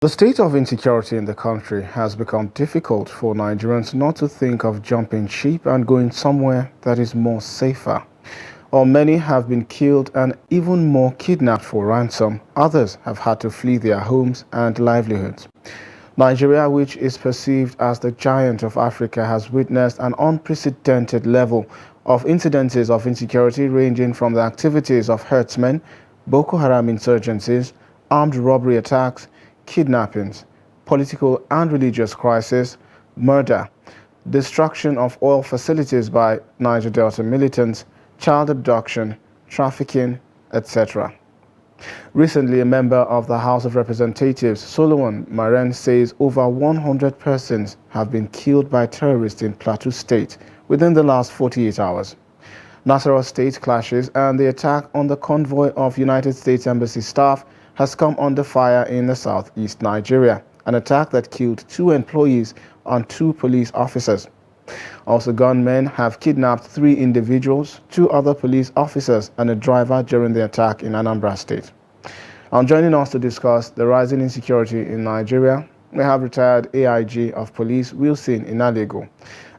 The state of insecurity in the country has become difficult for Nigerians not to think of jumping ship and going somewhere that is more safer. While many have been killed and even more kidnapped for ransom, others have had to flee their homes and livelihoods. Nigeria, which is perceived as the giant of Africa, has witnessed an unprecedented level of incidences of insecurity ranging from the activities of herdsmen, Boko Haram insurgencies, armed robbery attacks, kidnappings, political and religious crisis, murder, destruction of oil facilities by Niger Delta militants, child abduction, trafficking, etc. Recently, a member of the House of Representatives, Solomon Maren, says over 100 persons have been killed by terrorists in Plateau State within the last 48 hours. Nasarawa State clashes and the attack on the convoy of United States Embassy staff has come under fire in the southeast Nigeria, an attack that killed 2 employees and 2 police officers. Also, gunmen have kidnapped 3 individuals, 2 other police officers and a driver during the attack in Anambra State. And joining us to discuss the rising insecurity in Nigeria, we have retired AIG of Police Wilson Inalego.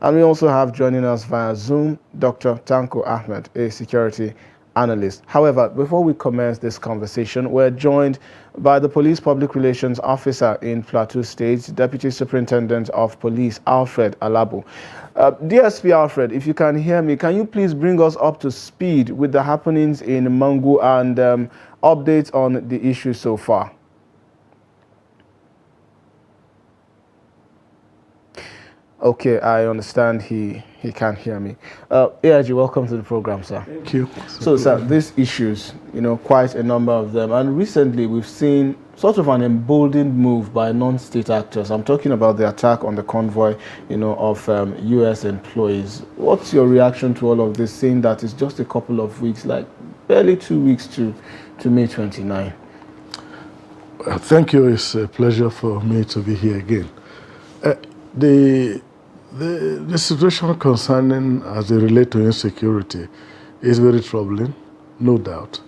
And we also have joining us via Zoom, Dr. Tanko Ahmed, a security analyst. However, before we commence this conversation, we're joined by the Police Public Relations Officer in Plateau State, Deputy Superintendent of Police, Alfred Alabo. DSP Alfred, if you can hear me, can you please bring us up to speed with the happenings in Mangu and updates on the issue so far? Okay, I understand he can't hear me. AIG, welcome to the program, sir. Thank you. So, sir, these issues, quite a number of them. And recently we've seen sort of an emboldened move by non-state actors. I'm talking about the attack on the convoy, of U.S. employees. What's your reaction to all of this, saying that it's just a couple of weeks, like barely 2 weeks to May 29? Thank you. It's a pleasure for me to be here again. The situation concerning as it relates to insecurity is very troubling, no doubt.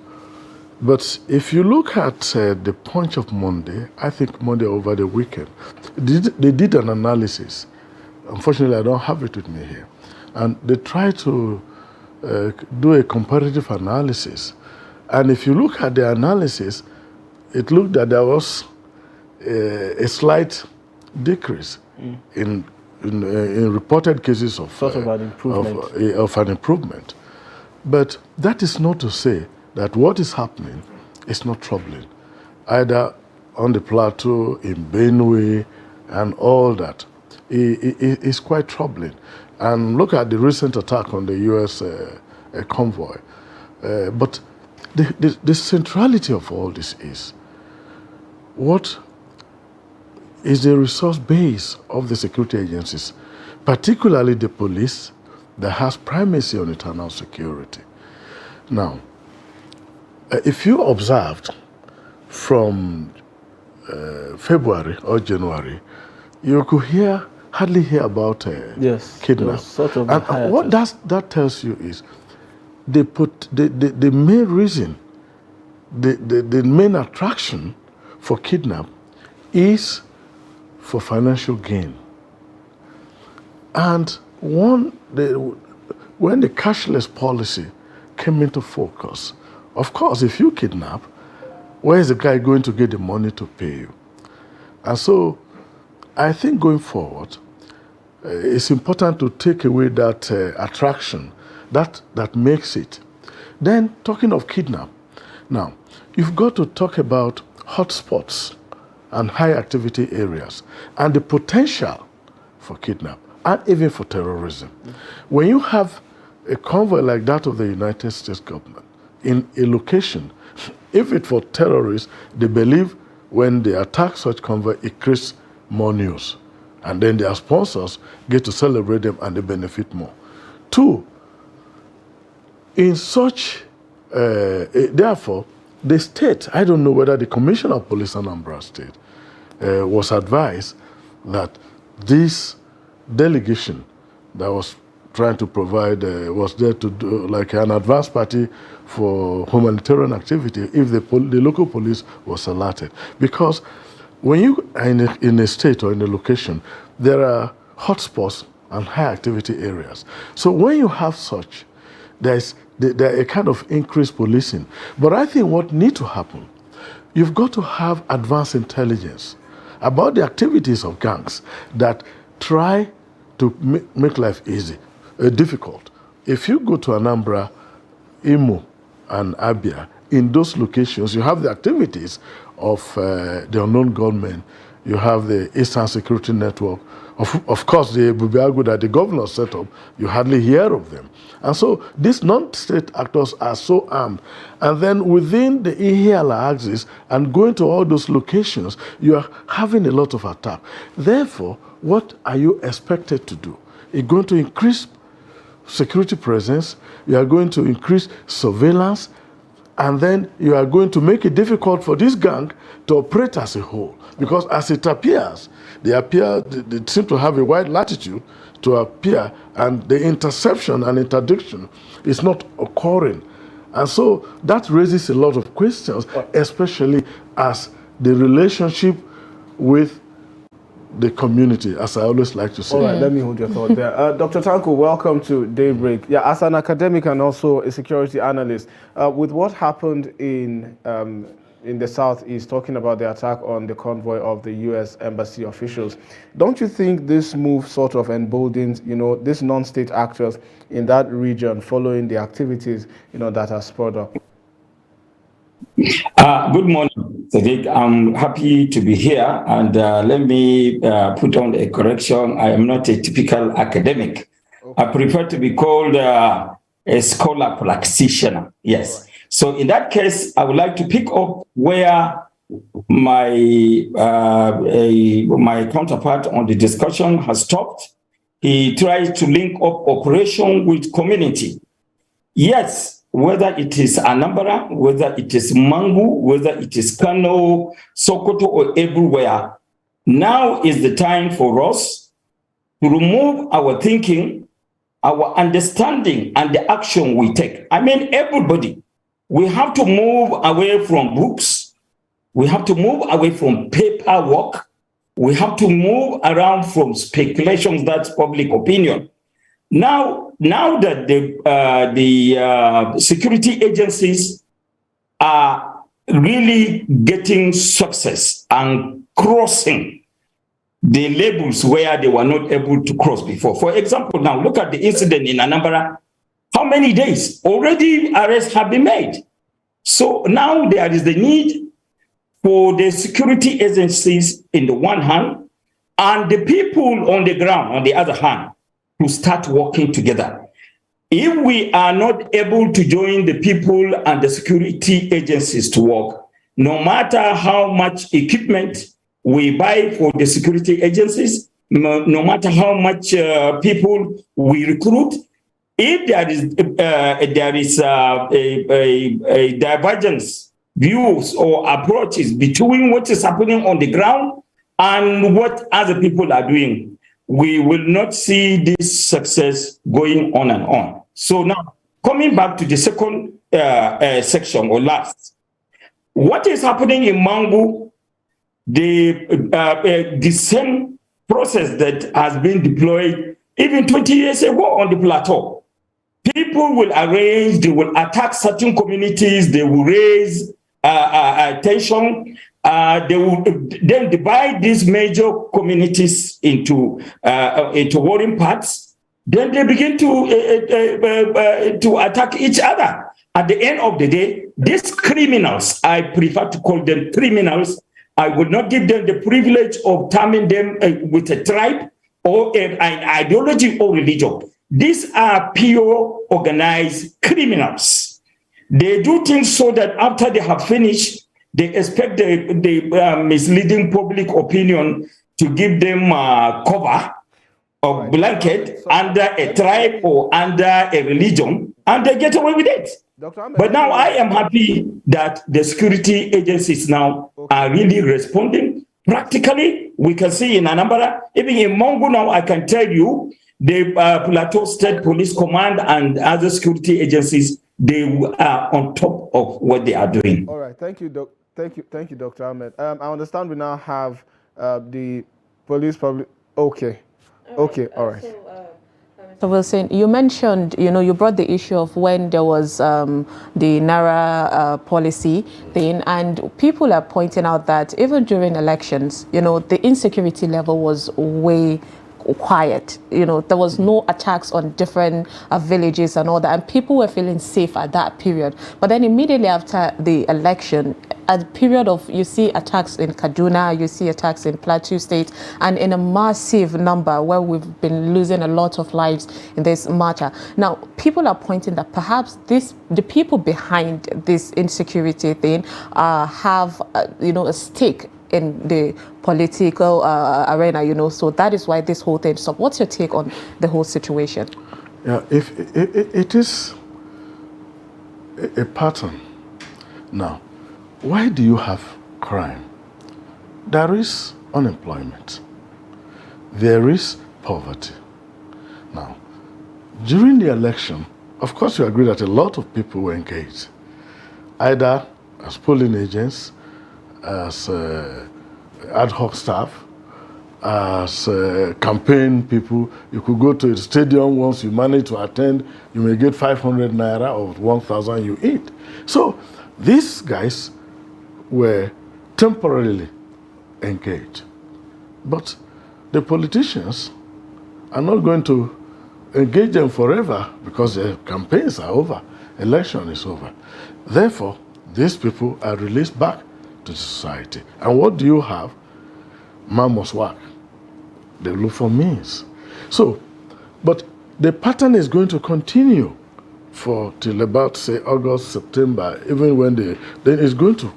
But if you look at the Punch of Monday, I think Monday over the weekend, they did an analysis. Unfortunately, I don't have it with me here. And they tried to do a comparative analysis. And if you look at the analysis, it looked that there was a slight decrease in reported cases of an improvement. But that is not to say that what is happening is not troubling, either on the plateau, in Benue, and all that. It's quite troubling. And look at the recent attack on the U.S. Convoy. But the centrality of all this is, what is the resource base of the security agencies, particularly the police, that has primacy on internal security. Now, if you observed from February or January, you could hardly hear about kidnapping. Sort of and what that tells you is the main reason, the main attraction for kidnap is for financial gain. And when the cashless policy came into focus, of course, if you kidnap, where is the guy going to get the money to pay you? And so I think going forward, it's important to take away that attraction, that makes it. Then, talking of kidnap, now, you've got to talk about hotspots and high activity areas, and the potential for kidnap, and even for terrorism. When you have a convoy like that of the United States government in a location, if it's for terrorists, they believe when they attack such convoy, it creates more news. And then their sponsors get to celebrate them and they benefit more. 2, in such, therefore, the state, I don't know whether the Commissioner of Police in Anambra State was advised that this delegation that was trying to provide, was there to do like an advance party for humanitarian activity if the local police was alerted. Because when you are in a state or in a location, there are hotspots and high activity areas. So when you have such, there's a kind of increased policing. But I think what needs to happen, you've got to have advanced intelligence about the activities of gangs that try to make life easy, difficult. If you go to Anambra, Imo, and Abia, in those locations, you have the activities of the unknown gunmen. You have the Eastern Security Network. Of course, the Bubiagu that the governor set up, you hardly hear of them. And so these non-state actors are so armed. And then within the Ihiala axis and going to all those locations, you are having a lot of attack. Therefore, what are you expected to do? You're going to increase security presence, you are going to increase surveillance, and then you are going to make it difficult for this gang to operate as a whole. Because as it appears, they seem to have a wide latitude to appear, and the interception and interdiction is not occurring. And so that raises a lot of questions, especially as the relationship with the community, as I always like to say. All right, let me hold your thought there. Dr. Tanko, welcome to Daybreak. Yeah, as an academic and also a security analyst, with what happened in the Southeast, talking about the attack on the convoy of the U.S. Embassy officials, don't you think this move sort of emboldens, these non-state actors in that region following the activities, that are spurred up? Good morning, Sadiq. I'm happy to be here, and let me put on a correction. I am not a typical academic. Okay. I prefer to be called a scholar practitioner. Yes. Right. So in that case, I would like to pick up where my my counterpart on the discussion has stopped. He tried to link up operation with community. Yes. Whether it is Anambra, whether it is Mangu, whether it is Kano, Sokoto, or everywhere, now is the time for us to remove our thinking, our understanding, and the action we take. I mean, everybody, we have to move away from books. We have to move away from paperwork. We have to move around from speculations, that's public opinion. Now that the security agencies are really getting success and crossing the labels where they were not able to cross before. For example, now look at the incident in Anambra. How many days? Already arrests have been made. So now there is the need for the security agencies in the one hand and the people on the ground on the other hand to start working together. If we are not able to join the people and the security agencies to work, no matter how much equipment we buy for the security agencies, no matter how much people we recruit, if there is a divergence views or approaches between what is happening on the ground and what other people are doing, we will not see this success going on and on. So now, coming back to the second section or last, what is happening in Mangu, the same process that has been deployed even 20 years ago on the plateau. People will arrange, they will attack certain communities, they will raise tension. They will then divide these major communities into warring parts. Then they begin to attack each other. At the end of the day, these criminals, I prefer to call them criminals. I would not give them the privilege of terming them with a tribe or an ideology or religion. These are pure organized criminals. They do things so that after they have finished, they expect the misleading public opinion to give them cover or blanket under a tribe or under a religion, and they get away with it. But now I am happy that the security agencies now are really responding. Practically, we can see in Anambra, even in Mongo now, I can tell you, the Plateau State Police Command and other security agencies, they are on top of what they are doing. All right, thank you, Doc. Thank you, Dr. Ahmed. I understand we now have the police public. Okay, okay, all right. So Wilson, you mentioned, you brought the issue of when there was the Naira policy thing, and people are pointing out that even during elections, the insecurity level was way quiet. There was no attacks on different villages and all that, and people were feeling safe at that period. But then immediately after the election, a period of, you see attacks in Kaduna, you see attacks in Plateau State, and in a massive number where we've been losing a lot of lives in this matter. Now, people are pointing that perhaps the people behind this insecurity thing have, a stake in the political arena, so that is why this whole thing stopped. What's your take on the whole situation? Yeah, if it is a pattern. Now, why do you have crime? There is unemployment. There is poverty. Now, during the election, of course you agree that a lot of people were engaged, either as polling agents, as ad hoc staff, as campaign people. You could go to a stadium once you manage to attend, you may get 500 naira or 1,000 you eat. So these guys were temporarily engaged. But the politicians are not going to engage them forever because their campaigns are over, election is over. Therefore, these people are released back to the society. And what do you have? Man must work. They look for means. So, but the pattern is going to continue till about, say, August, September, even when then it's going to,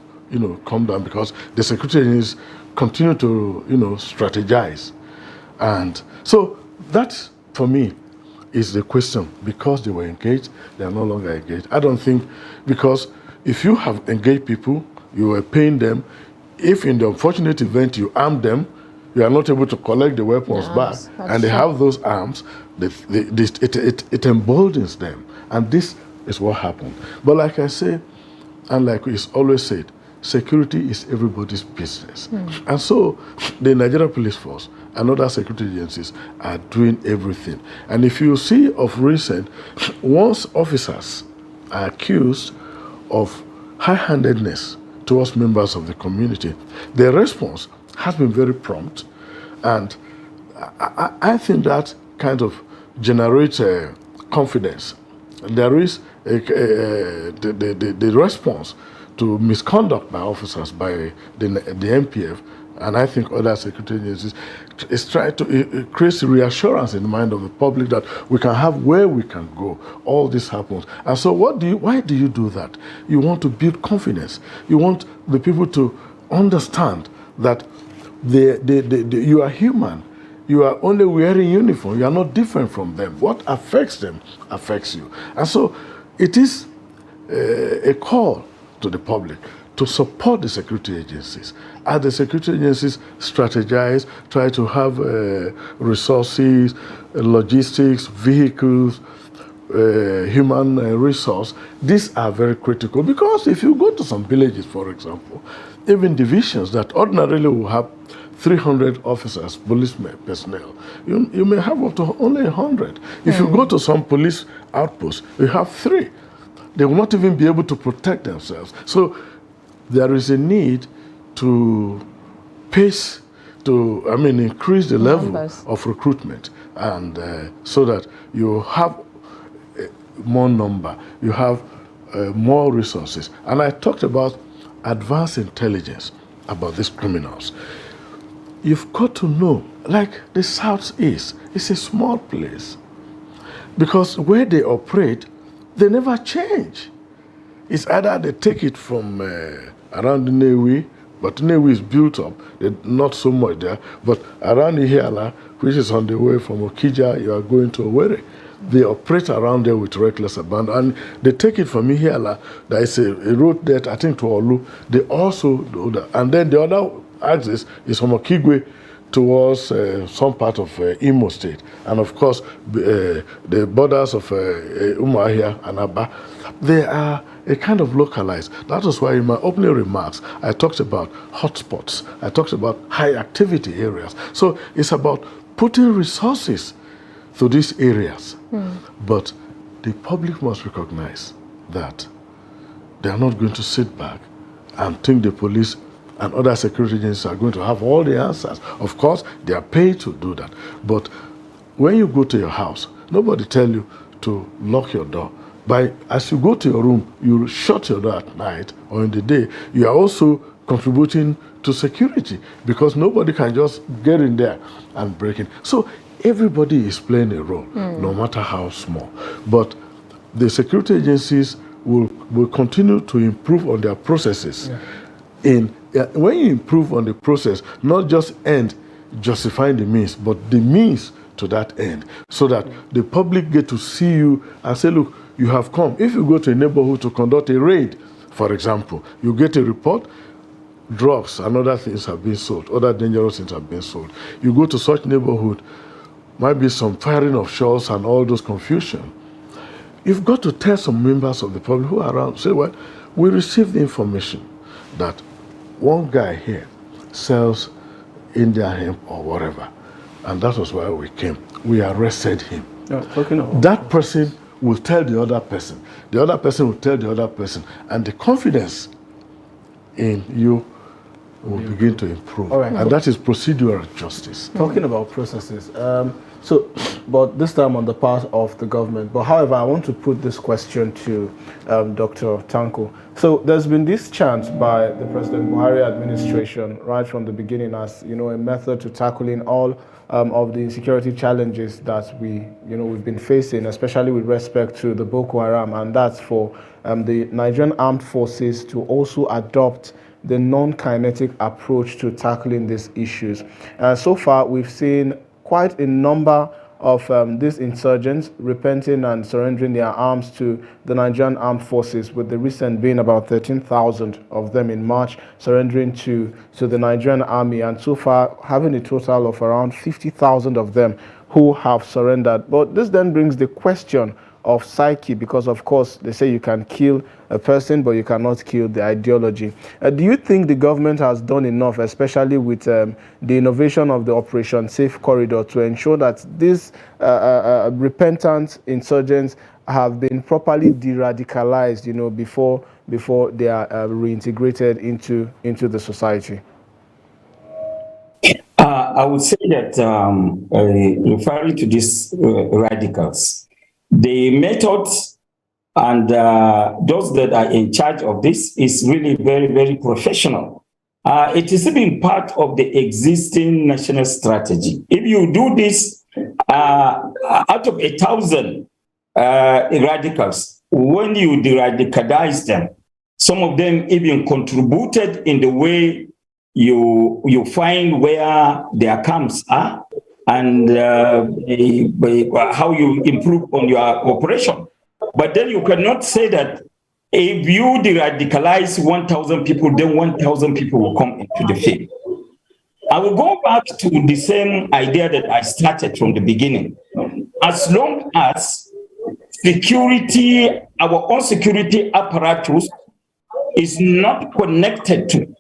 come down because the security agencies continue to, strategize. And so that, for me, is the question. Because they were engaged, they are no longer engaged. I don't think, because if you have engaged people, you were paying them, if in the unfortunate event you arm them, you are not able to collect the weapons back, and they have those arms, it emboldens them. And this is what happened. But like I say, and like it's always said, security is everybody's business. And so the Nigeria Police Force and other security agencies are doing everything. And if you see of recent, once officers are accused of high-handedness towards members of the community, the response has been very prompt. And I think that kind of generates confidence. There is the response to misconduct by officers, by the MPF, and I think other security agencies, is trying to create reassurance in the mind of the public that we can have where we can go. All this happens. And so why do you do that? You want to build confidence. You want the people to understand that you are human. You are only wearing uniform. You are not different from them. What affects them affects you. And so it is a call to the public to support the security agencies. As the security agencies strategize, try to have resources, logistics, vehicles, human resource, these are very critical. Because if you go to some villages, for example, even divisions that ordinarily will have 300 officers, policemen, personnel, you may have up to only 100. If you go to some police outposts, you have 3. They will not even be able to protect themselves. So there is a need to increase the level of recruitment, and so that you have more number, you have more resources. And I talked about advanced intelligence about these criminals. You've got to know, like the Southeast, it's a small place. Because where they operate, they never change. It's either they take it from around Nnewi, but Nnewi is built up, not so much there, but around Ihiala, which is on the way from Okija, you are going to Owerri. They operate around there with reckless abandon, and they take it from Ihiala. There is a road there, I think, to Olu. They also do that. And then the other axis is from Okigwe towards some part of Imo State, and of course the borders of Umuahia and Aba, they are a kind of localized. That is why in my opening remarks I talked about hotspots, I talked about high activity areas. So it's about putting resources to these areas. But the public must recognize that they are not going to sit back and think the police and other security agencies are going to have all the answers. Of course, they are paid to do that. But when you go to your house, nobody tell you to lock your door. As you go to your room, you shut your door at night or in the day, you are also contributing to security, because nobody can just get in there and break in. So everybody is playing a role, no matter how small. But the security agencies will continue to improve on their processes. When you improve on the process, not just end justifying the means, but the means to that end, so that the public get to see you and say, look, you have come. If you go to a neighborhood to conduct a raid, for example, you get a report, drugs and other things have been sold, other dangerous things have been sold. You go to such neighborhood, might be some firing of shots and all those confusion. You've got to tell some members of the public who are around, say, well, we received the information that one guy here sells Indian hemp or whatever, and that was why we came. We arrested him. That person will tell the other person will tell the other person, and the confidence in you will begin to improve. And that is procedural justice. Talking about processes, but this time on the part of the government. But however, I want to put this question to Dr. Tanko. So there's been this chance by the President Buhari administration right from the beginning as, a method to tackling all of the insecurity challenges that we've been facing, especially with respect to the Boko Haram, and that's for the Nigerian armed forces to also adopt the non-kinetic approach to tackling these issues. So far, we've seen quite a number of these insurgents repenting and surrendering their arms to the Nigerian armed forces, with the recent being about 13,000 of them in March surrendering to the Nigerian army, and so far having a total of around 50,000 of them who have surrendered. But this then brings the question of psyche, because of course they say you can kill a person but you cannot kill the ideology. Do you think the government has done enough, especially with the innovation of the Operation Safe Corridor, to ensure that these repentant insurgents have been properly de-radicalized, before they are reintegrated into the society? I would say that referring to these radicals, the methods and those that are in charge of this is really very, very professional. It is even part of the existing national strategy. If you do this out of 1,000 radicals, when you de-radicalize them, some of them even contributed in the way you find where their camps are, and how you improve on your operation. But then you cannot say that if you de-radicalize 1,000 people, then 1,000 people will come into the field. I will go back to the same idea that I started from the beginning. As long as security, our own security apparatus is not connected to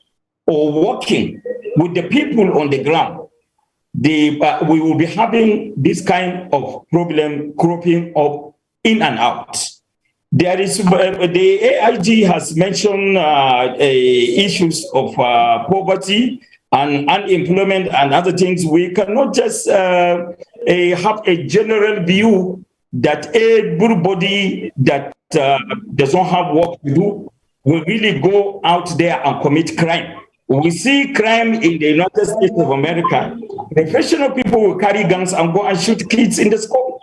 or working with the people on the ground, we will be having this kind of problem cropping up in and out. There is the AIG has mentioned issues of poverty and unemployment and other things. We cannot just have a general view that everybody that does not have work to do will really go out there and commit crime. We see crime in the United States of America. Professional people will carry guns and go and shoot kids in the school.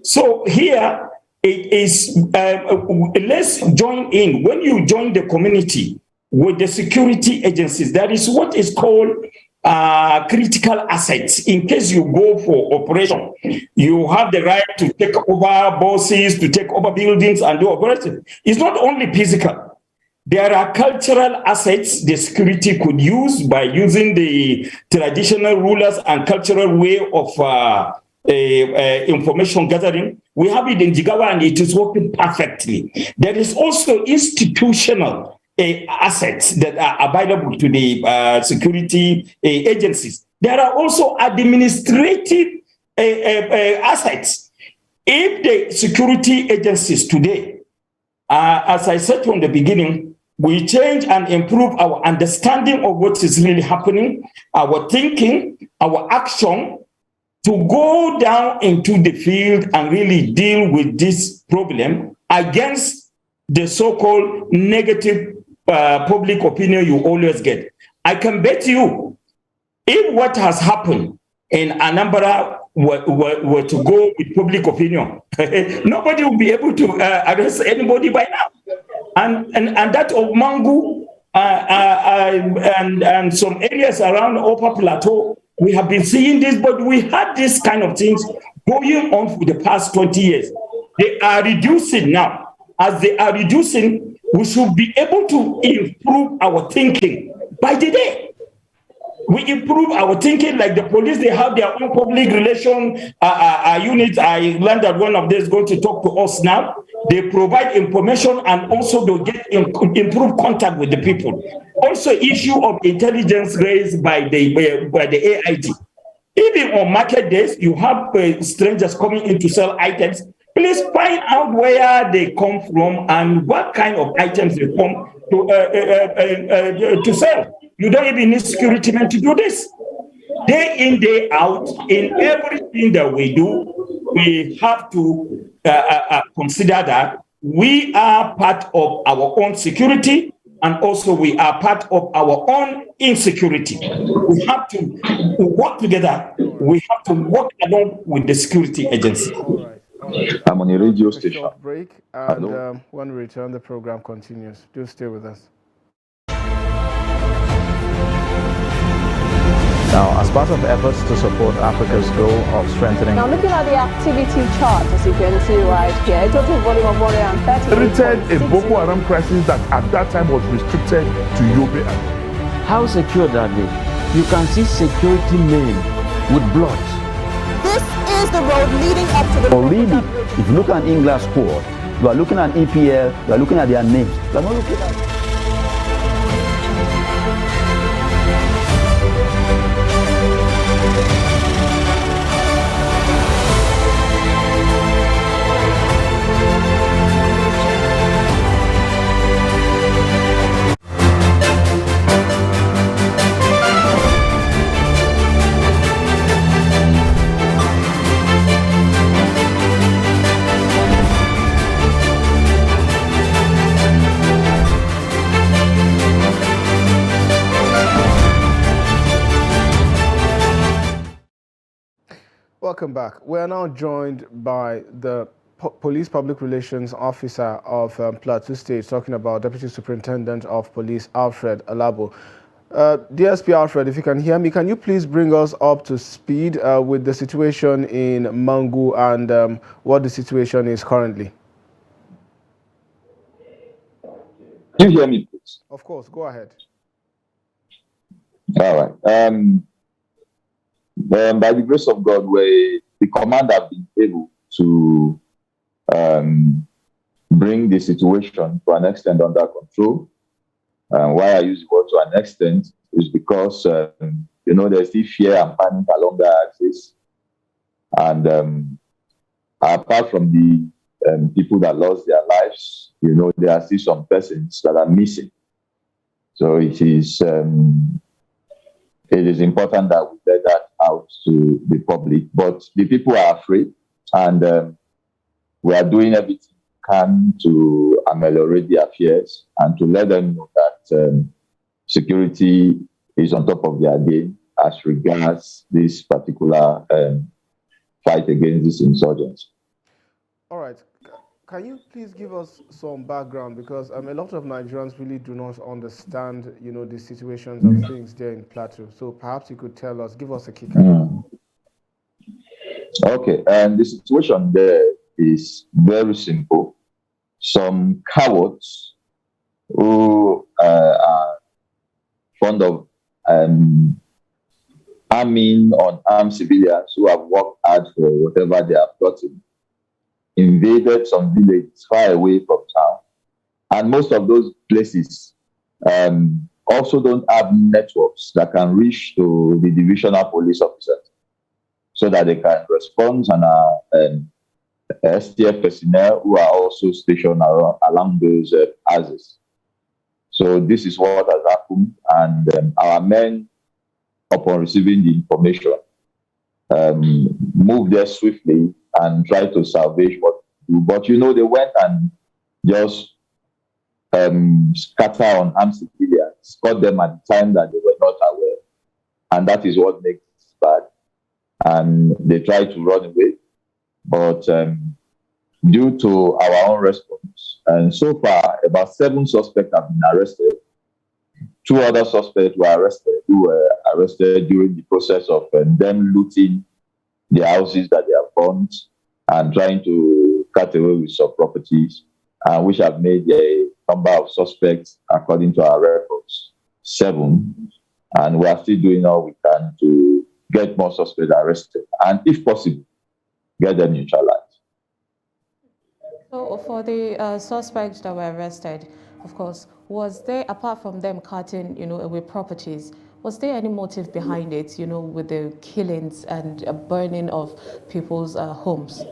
So here it is, let's join in. When you join the community with the security agencies, that is what is called critical assets. In case you go for operation, you have the right to take over buses, to take over buildings and do operations. It's not only physical. There are cultural assets the security could use by using the traditional rulers and cultural way of information gathering. We have it in Jigawa and it is working perfectly. There is also institutional assets that are available to the security agencies. There are also administrative assets. If the security agencies today, as I said from the beginning, we change and improve our understanding of what is really happening, our thinking, our action, to go down into the field and really deal with this problem against the so-called negative public opinion you always get. I can bet you, if what has happened in Anambra were to go with public opinion, nobody will be able to arrest anybody by now. And that of Mangu and some areas around Upper Plateau, we have been seeing this, but we had this kind of things going on for the past 20 years. They are reducing now. As they are reducing, we should be able to improve our thinking by the day. We improve our thinking, like the police, they have their own public relation units. I learned that one of them is going to talk to us now. They provide information and also they get improved contact with the people. Also, issue of intelligence raised by the AIT. Even on market days, you have strangers coming in to sell items. Please find out where they come from and what kind of items they come to sell. You don't even need security men to do this. Day in, day out, in everything that we do, we have to consider that we are part of our own security and also we are part of our own insecurity. We have to work together. We have to work along with the security agency. All right. I'm on a radio station. Short break, and when we return, the program continues. Do stay with us. Now, as part of efforts to support Africa's goal of strengthening... Now, looking at the activity chart, as you can see right here, a total volume of 130. Created a Boko Haram crisis that at that time was restricted to Yobe. How secure are they? You can see security men with blood. This is the road leading up to the... Already, if you look at England squad, you are looking at EPL, you are looking at their names. You are not looking at... Welcome back. We are now joined by the Police Public Relations Officer of Plateau State, talking about Deputy Superintendent of Police Alfred Alabo. DSP Alfred, if you can hear me, can you please bring us up to speed with the situation in Mangu and what the situation is currently? Can you hear me, please? Of course, go ahead. All right. By the grace of God, the command have been able to bring the situation to an extent under control. Why I use the word to an extent is because, there's still fear and panic along the axis. And apart from the people that lost their lives, there are still some persons that are missing. So it is important that we let that out to the public, but the people are afraid, and we are doing everything we can to ameliorate their fears and to let them know that security is on top of their game as regards this particular fight against this insurgents. All right. Can you please give us some background, because a lot of Nigerians really do not understand, the situations of things there in Plateau. So perhaps you could tell us, give us a kick. Okay, and the situation there is very simple. Some cowards who are fond of arming unarmed civilians who have worked hard for whatever they have gotten, invaded some villages far away from town. And most of those places also don't have networks that can reach to the divisional police officers so that they can respond, and STF personnel who are also stationed along those houses. So this is what has happened, and our men, upon receiving the information, moved there swiftly and tried to salvage what to do. But they went and just scatter on armed civilians, caught them at the time that they were not aware, and that is what makes it bad. And they tried to run away, but due to our own response, and so far about 7 suspects have been arrested. 2 other suspects were arrested, who were arrested during the process of them looting the houses that they have burnt and trying to cut away with some properties, which have made a number of suspects, according to our records, 7. And we are still doing all we can to get more suspects arrested, and if possible, get them neutralized. So for the suspects that were arrested, of course, was there, apart from them cutting, away properties, was there any motive behind it, with the killings and burning of people's homes?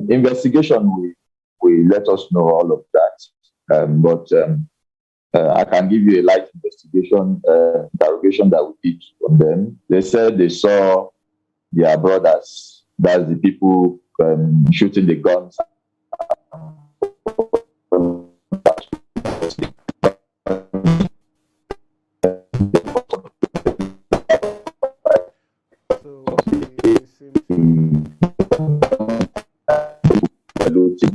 Investigation will let us know all of that, but I can give you a light investigation, interrogation that we did on them. They said they saw their brothers, that's the people shooting the guns.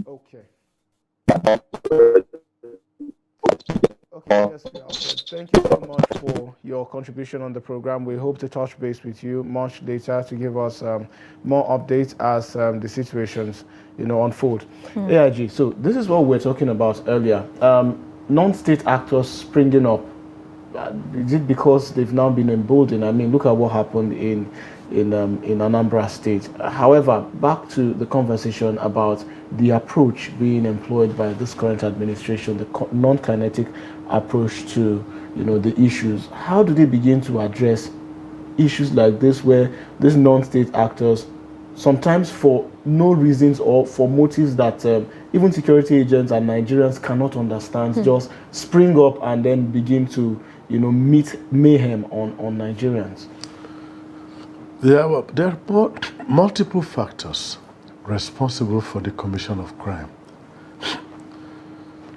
Okay. Yes, thank you so much for your contribution on the program. We hope to touch base with you much later to give us more updates as the situations, unfold. AIG, so this is what we were talking about earlier. Non-state actors springing up. Is it because they've now been emboldened? I mean, look at what happened in Anambra State. However, back to the conversation about the approach being employed by this current administration, the non-kinetic approach to the issues. How do they begin to address issues like this, where these non-state actors, sometimes for no reasons or for motives that even security agents and Nigerians cannot understand, just spring up and then begin to meet mayhem on Nigerians? There are multiple factors responsible for the commission of crime.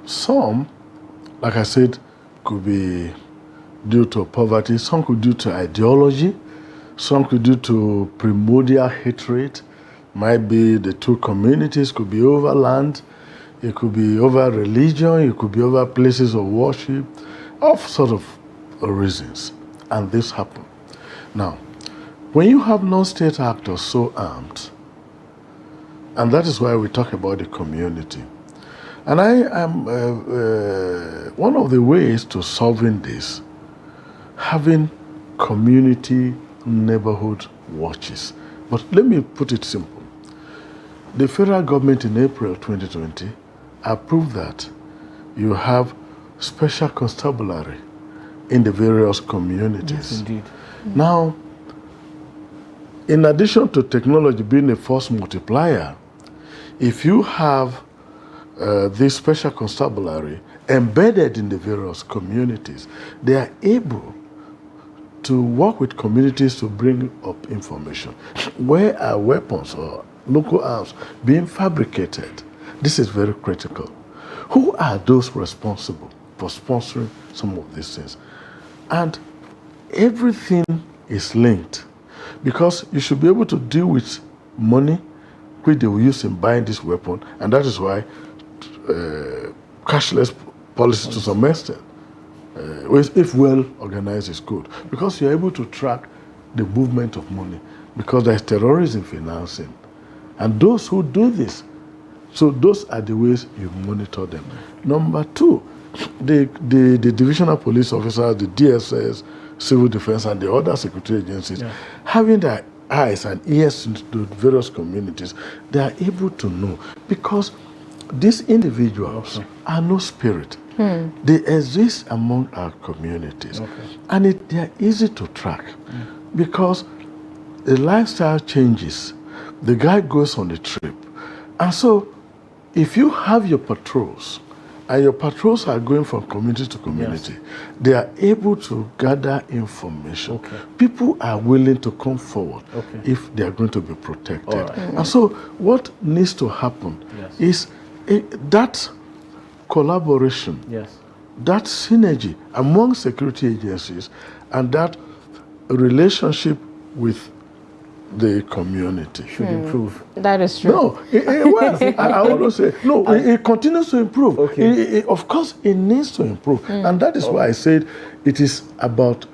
Some, like I said, could be due to poverty, some could be due to ideology, some could be due to primordial hatred, might be the 2 communities, could be over land, it could be over religion, it could be over places of worship, all sort of reasons. And this happened. Now, when you have non-state actors so armed, and that is why we talk about the community. And I am one of the ways to solving this, having community neighborhood watches. But let me put it simple. The federal government in April 2020 approved that you have special constabulary in the various communities. Yes, indeed. Now, in addition to technology being a force multiplier, if you have this special constabulary embedded in the various communities, they are able to work with communities to bring up information. Where are weapons or local arms being fabricated? This is very critical. Who are those responsible for sponsoring some of these things? And everything is linked, because you should be able to deal with money which they will use in buying this weapon, and that is why cashless policy to some extent, if well organized, is good, because you're able to track the movement of money, because there's terrorism financing. And those who do this So those are the ways you monitor them. Number two, the divisional police officers, the DSS, civil defense, and the other security agencies, having their eyes and ears into various communities, they are able to know, because these individuals are no spirit. They exist among our communities, and they are easy to track because the lifestyle changes. The guy goes on a trip, and so if you have your patrols, and your patrols are going from community to community, they are able to gather information. People are willing to come forward if they are going to be protected. And so what needs to happen is that collaboration, that synergy among security agencies, and that relationship with the community should improve. That is true. No, well, I always say, no, it continues to improve. Of course, it needs to improve. And that is why I said it is about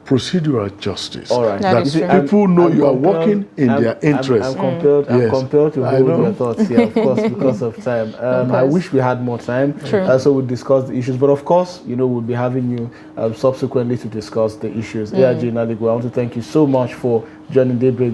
procedural justice. All right. That people know you are working in their interest. I'm compelled to hold your thoughts here, of course, because of time. I wish we had more time, so we'll discuss the issues. But of course, we'll be having you subsequently to discuss the issues. AIG Naligwe, I want to thank you so much for joining Daybreak